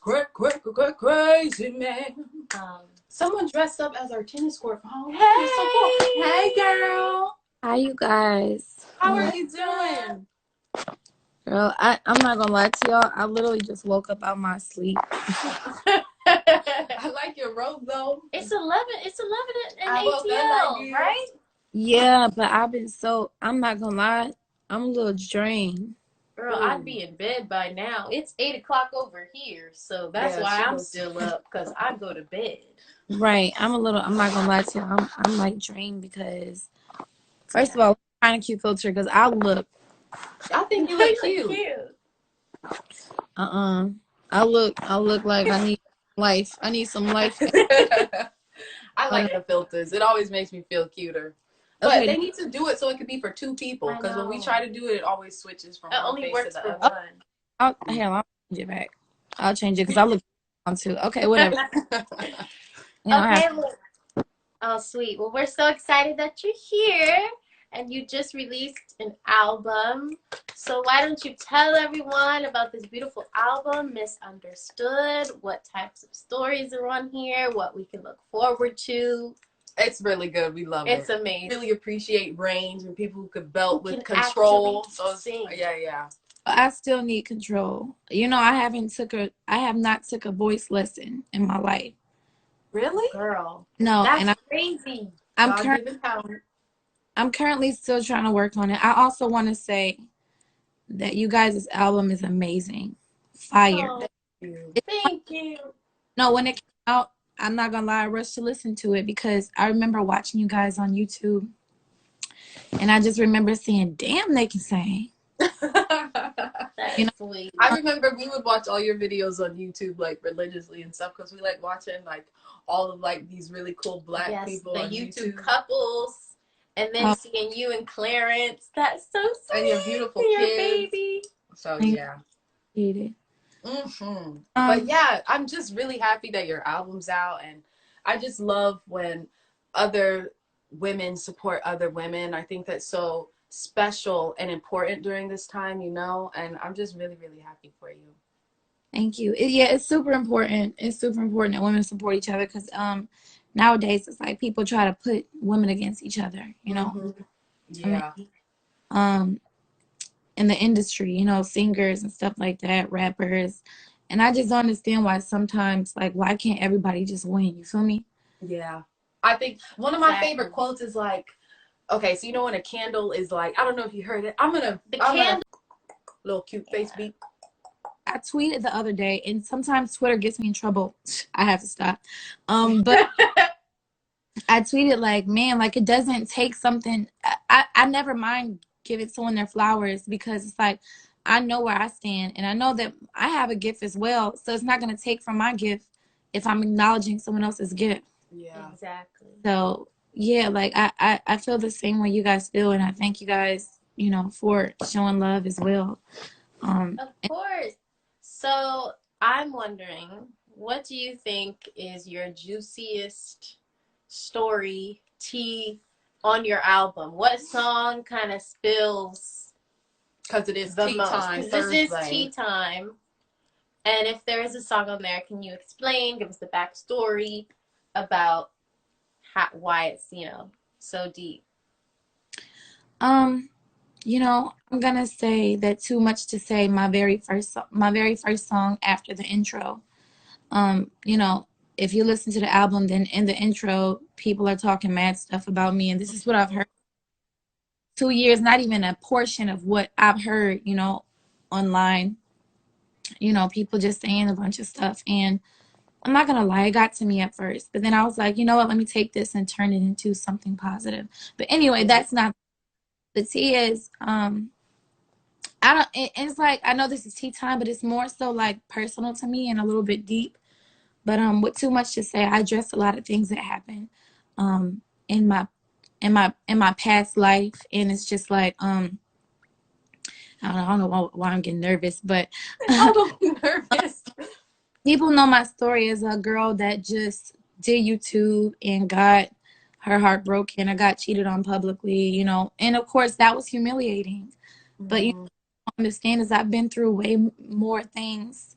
Crazy man. Someone dressed up as our tennis court for Halloween. Hey, so cool. Hey, girl. Hi, you guys. How are you doing? Girl, I'm not gonna lie to y'all. I literally just woke up out my sleep. I like your robe though. It's 11 and ATL, right? Yeah, but I'm not gonna lie, I'm a little drained. Girl, I'd be in bed by now. It's 8 o'clock over here, so that's why I'm still up, because I go to bed. Right. I'm not gonna lie to you. I'm like drained because first of all, I'm trying a cute filter because I think you look cute. I look like I need life. I need some life. I like the filters. It always makes me feel cuter. But they need to do it so it could be for two people. Because when we try to do it, it always switches from one face to the other. I'll change it back. I'll change it because I look on too. Okay, whatever. Oh, sweet. Well, we're so excited that you're here. And you just released an album. So why don't you tell everyone about this beautiful album, Misunderstood, what types of stories are on here, what we can look forward to. It's really good. We love it. It's amazing. Really appreciate range and people who could belt with control. So yeah. I still need control. You know, I have not took a voice lesson in my life. Really? Girl. No, that's crazy. I'm currently still trying to work on it. I also want to say that you guys' album is amazing. Fire. Oh, thank you. No, when it came out, I'm not going to lie, I rushed to listen to it because I remember watching you guys on YouTube. And I just remember saying, damn, they can sing. Sweet. I remember we would watch all your videos on YouTube like religiously and stuff because we like watching like all of like these really cool black people the on YouTube couples. And then seeing you and Clarence, that's so sweet. And your beautiful kids. Your baby. So yeah. But yeah, I'm just really happy that your album's out, and I just love when other women support other women. I think that's so special and important during this time, you know, and I'm just really, really happy for you. Thank you. It's super important. It's super important that women support each other because nowadays it's like people try to put women against each other, you know. Yeah. In the industry, you know, singers and stuff like that, rappers. And I just don't understand why sometimes, like, why can't everybody just win? You feel me? Yeah. I think one of my favorite quotes is like, okay, so you know when a candle is like, I don't know if you heard it. I'm gonna little cute face beat. I tweeted the other day, and sometimes Twitter gets me in trouble. I have to stop. But I tweeted like, man, like it doesn't take something. I never mind giving someone their flowers because it's like I know where I stand, and I know that I have a gift as well. So it's not gonna take from my gift if I'm acknowledging someone else's gift. Yeah, exactly. So yeah, like I feel the same way you guys feel, and I thank you guys, you know, for showing love as well. Of course. So I'm wondering, what do you think is your juiciest story, tea on your album? What song kind of spills? Because it is tea time. This is tea time. And if there is a song on there, can you explain, give us the backstory about why it's, you know, so deep? You know, I'm gonna say that Too Much to Say, my very first song after the intro. You know, if you listen to the album, then in the intro, people are talking mad stuff about me, and this is what I've heard. 2 years, not even a portion of what I've heard, you know, online. You know, people just saying a bunch of stuff, and I'm not gonna lie, it got to me at first, but then I was like, you know what, let me take this and turn it into something positive. But anyway, that's not the tea is it's like I know this is tea time, but it's more so like personal to me and a little bit deep. But with Too Much to Say, I address a lot of things that happened in my past life, and it's just like I don't know why I'm getting nervous, but I don't be nervous. People know my story as a girl that just did YouTube and got her heart broken. I got cheated on publicly, you know, and of course that was humiliating. But you know, what I understand is I've been through way more things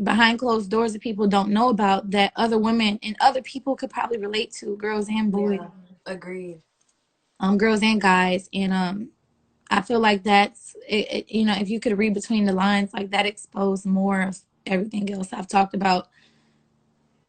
behind closed doors that people don't know about, that other women and other people could probably relate to, girls and boys, Yeah, agreed. girls and guys. And I feel like that's it, you know, if you could read between the lines, like that exposed more of everything else. I've talked about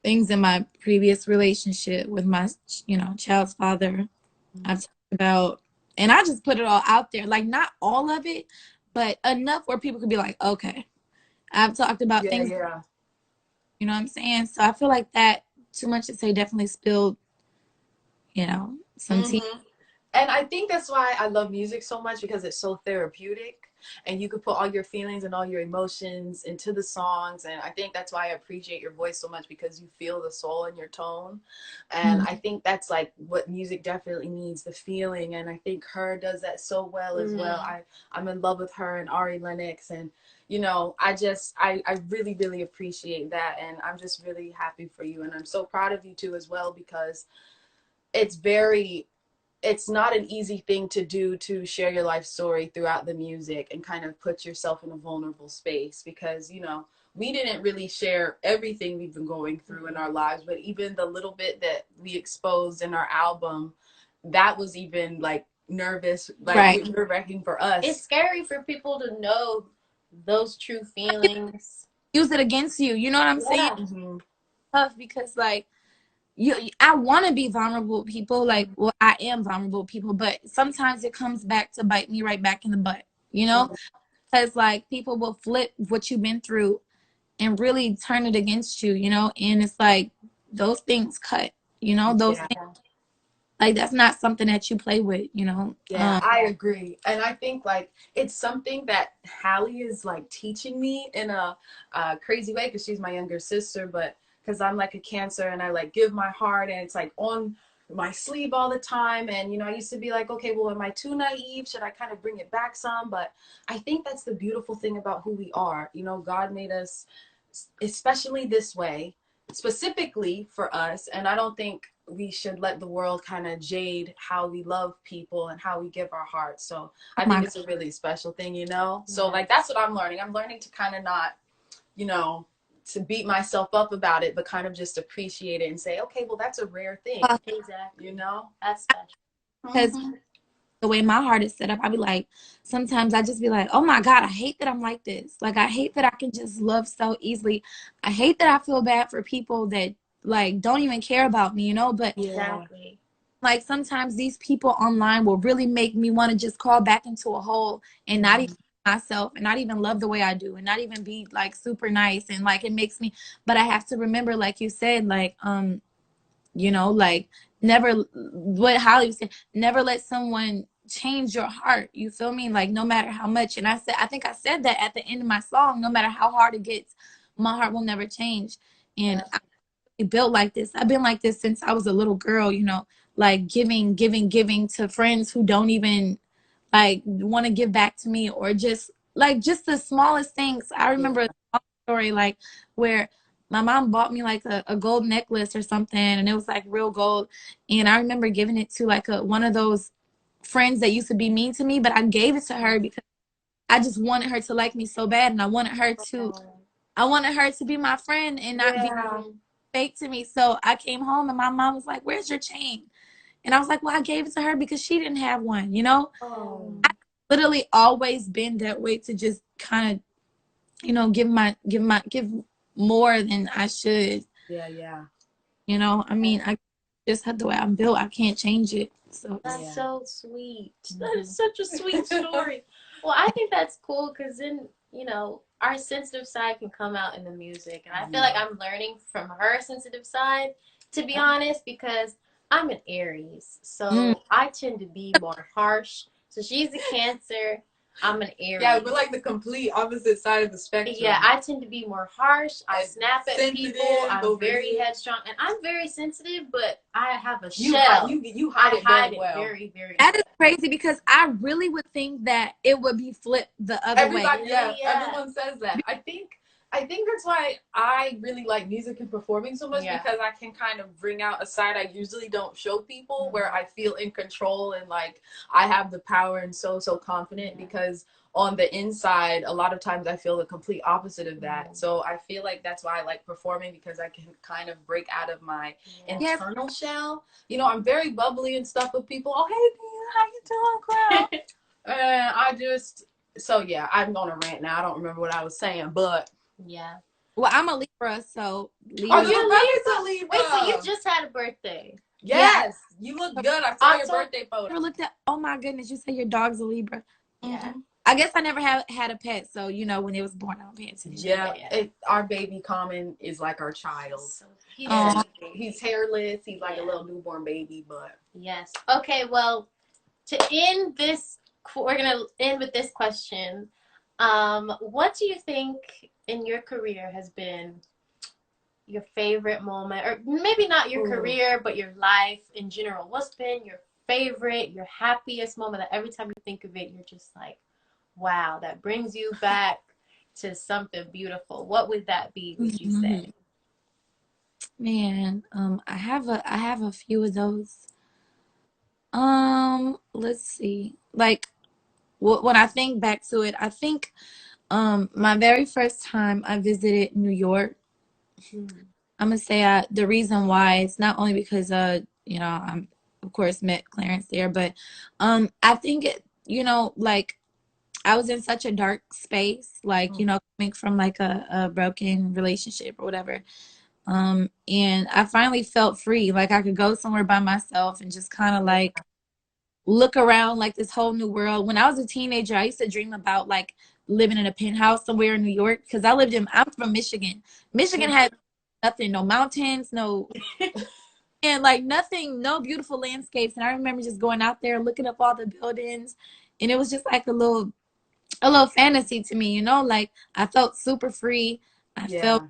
things in my previous relationship with my, you know, child's father. I've talked about, and I just put it all out there, like not all of it, but enough where people could be like, okay. I've talked about Yeah, things, yeah. you know what I'm saying? So I feel like that, too much to say, definitely spilled, you know, some tea. Mm-hmm. And I think that's why I love music so much, because it's so therapeutic and you can put all your feelings and all your emotions into the songs. And I think that's why I appreciate your voice so much, because you feel the soul in your tone. And Mm. I think that's like what music definitely needs, the feeling. And I think her does that so well as well. I'm in love with her and Ari Lennox. And, you know, I really, really appreciate that. And I'm just really happy for you. And I'm so proud of you too as well, because it's very it's not an easy thing to do, to share your life story throughout the music and kind of put yourself in a vulnerable space, because, you know, we didn't really share everything we've been going through in our lives, but even the little bit that we exposed in our album, that was even like Right. nerve-wracking for us. It's scary for people to know those true feelings. Use it against you. You know what I'm saying? Yeah. Mm-hmm. Tough because, like, I want to be vulnerable with people. Like, well, I am vulnerable with people, but sometimes it comes back to bite me right back in the butt, you know? Because, like, people will flip what you've been through and really turn it against you, you know? And it's like, those things cut, you know? Those Yeah. things, like, that's not something that you play with, you know? Yeah, I agree. And I think like it's something that Halle is like teaching me in a crazy way, because she's my younger sister, but because I'm like a Cancer and I like give my heart and it's like on my sleeve all the time. And, you know, I used to be like, okay, well, am I too naive? Should I kind of bring it back some? But I think that's the beautiful thing about who we are. You know, God made us especially this way, specifically for us. And I don't think we should let the world kind of jade how we love people and how we give our hearts. So Oh I my think God. it's a really special thing, you know? So like that's what I'm learning. I'm learning to kind of not, you know, to beat myself up about it, but kind of just appreciate it and say, okay, well, that's a rare thing, Exactly. you know? That's special. Because Mm-hmm. the way my heart is set up, I be like, sometimes I just be like, oh my God, I hate that I'm like this. Like, I hate that I can just love so easily. I hate that I feel bad for people that like don't even care about me, you know? But Exactly. like sometimes these people online will really make me want to just crawl back into a hole and not even myself and not even love the way I do and not even be like super nice. And like it makes me, but I have to remember, like you said, like, you know, like never, what Holly said, never let someone change your heart. You feel me? Like no matter how much. And I think I said that at the end of my song, no matter how hard it gets, my heart will never change. And I built like this. I've been like this since I was a little girl, you know, like giving to friends who don't even like want to give back to me, or just the smallest things. I remember a story like where my mom bought me like a gold necklace or something, and it was like real gold. And I remember giving it to like one of those friends that used to be mean to me, but I gave it to her because I just wanted her to like me so bad, and I wanted her to be my friend and not be Yeah. fake to me. So I came home and my mom was like, "Where's your chain?" And I was like, "Well, I gave it to her because she didn't have one, you know?" Oh. Literally always been that way, to just kind of, you know, give more than I should. Yeah, yeah. You know, I mean, I just have the way I'm built. I can't change it. So That's Yeah. so sweet. That is such a sweet story. Well, I think that's cool because then, you know, our sensitive side can come out in the music. And I feel like I'm learning from her sensitive side, to be honest, because I'm an Aries. mm, So I tend to be more harsh. So she's a Cancer. I'm an Aries. Yeah, we're like the complete opposite side of the spectrum. Yeah, I tend to be more harsh. I And snap at sensitive, people. I'm very overheated. headstrong, and I'm very sensitive. But I have a You shell. you I hide it hide very it well. very, very that is well. crazy because I really would think that it would be flipped the other way. Everybody, yeah, Yeah. everyone says that. I think I think that's why I really like music and performing so much, Yeah. because I can kind of bring out a side I usually don't show people, where I feel in control and like I have the power and so confident, because on the inside a lot of times I feel the complete opposite of that. So I feel like that's why I like performing, because I can kind of break out of my Yes. internal shell. You know, I'm very bubbly and stuff with people. Oh, hey, Pia, how you doing, girl? I just, so yeah, I'm gonna rant now. I don't remember what I was saying, but Yeah. Well, I'm a Libra, so oh, Libra. your brother's a Libra. Wait, so you just had a birthday? Yes, you look good. I saw your October- birthday photo. Never looked at. Oh my goodness, you say your dog's a Libra. Yeah. I guess I never had a pet, so you know when it was born, I don't pay attention. Yeah, our baby Common is like our child. So he's, Aw. He's hairless. He's like a little newborn baby, but yes. Okay, well, to end this, we're gonna end with this question. What do you think in your career has been your favorite moment, or maybe not your career, but your life in general? What's been your favorite, your happiest moment that every time you think of it, you're just like, wow, that brings you back to something beautiful? What would that be, would you say? Man, I have a few of those. Let's see. Like when I think back to it, I think my very first time I visited New York, I'm gonna say the reason why it's not only because you know, I'm of course met Clarence there, but I think it, you know, like I was in such a dark space, like, you know, coming from like a broken relationship or whatever. And I finally felt free. Like I could go somewhere by myself and just kind of like look around like this whole new world. When I was a teenager, I used to dream about like living in a penthouse somewhere in New York, because I'm from Michigan. Michigan has nothing, no mountains, no, and like nothing, no beautiful landscapes. And I remember just going out there, looking up all the buildings, and it was just like a little fantasy to me, you know, like I felt super free. I felt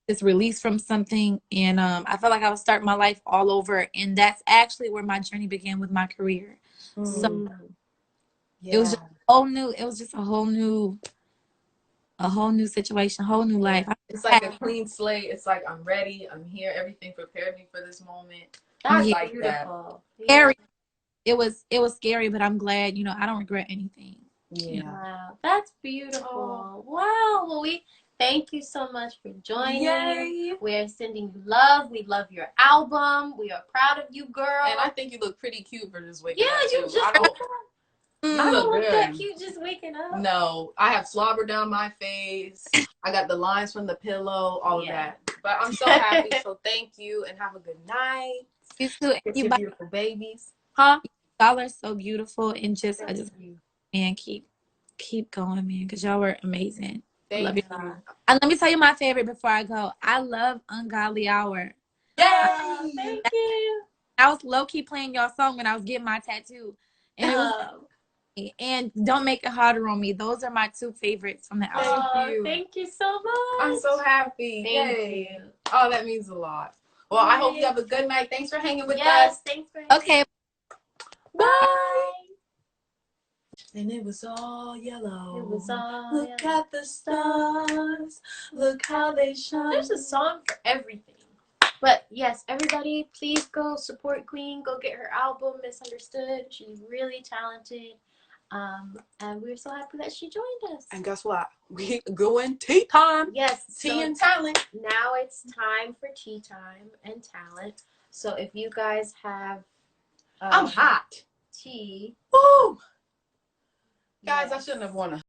this release from something, and I felt like I was starting my life all over, and that's actually where my journey began with my career. So it was just it was just a whole new situation, a whole new life. It's like a clean slate. It's like I'm ready. I'm here. Everything prepared me for this moment. That's I like beautiful. that. Scary. It was scary, but I'm glad, you know, I don't regret anything. Yeah. Wow, that's beautiful. Wow. Well, we thank you so much for joining. Yay. We're sending you love. We love your album. We are proud of you, girl. And I think you look pretty cute for just waking up. Yeah, you too. just. I don't look look that good. cute just waking up. No, I have slobber down my face. I got the lines from the pillow, all of that. But I'm so happy. So thank you, and have a good night. You too. Kiss your beautiful babies. Huh? Y'all are so beautiful, and just I just man keep going, man, because y'all were amazing. Thank Love you. you. And let me tell you my favorite before I go. I love Ungodly Hour. Yay! Thank you. I was low key playing y'all song when I was getting my tattoo, and it was. And Don't Make It Harder on Me. Those are my two favorites from the album. Thank you so much. I'm so happy. Thank you. Oh, that means a lot. Well, I hope you have a good night. Thanks for hanging with us. Yes, thanks for hanging. Okay. Bye. And it was all yellow. It was all Look yellow. at the stars. Look how they shine. There's a song for everything. But yes, everybody, please go support Queen. Go get her album, Misunderstood. She's really talented. And we're so happy that she joined us. And guess what? We going tea time. Yes. Tea and talent. Now it's time for tea time and talent. So if you guys have I'm hot. tea. Woo! Guys, I shouldn't have won a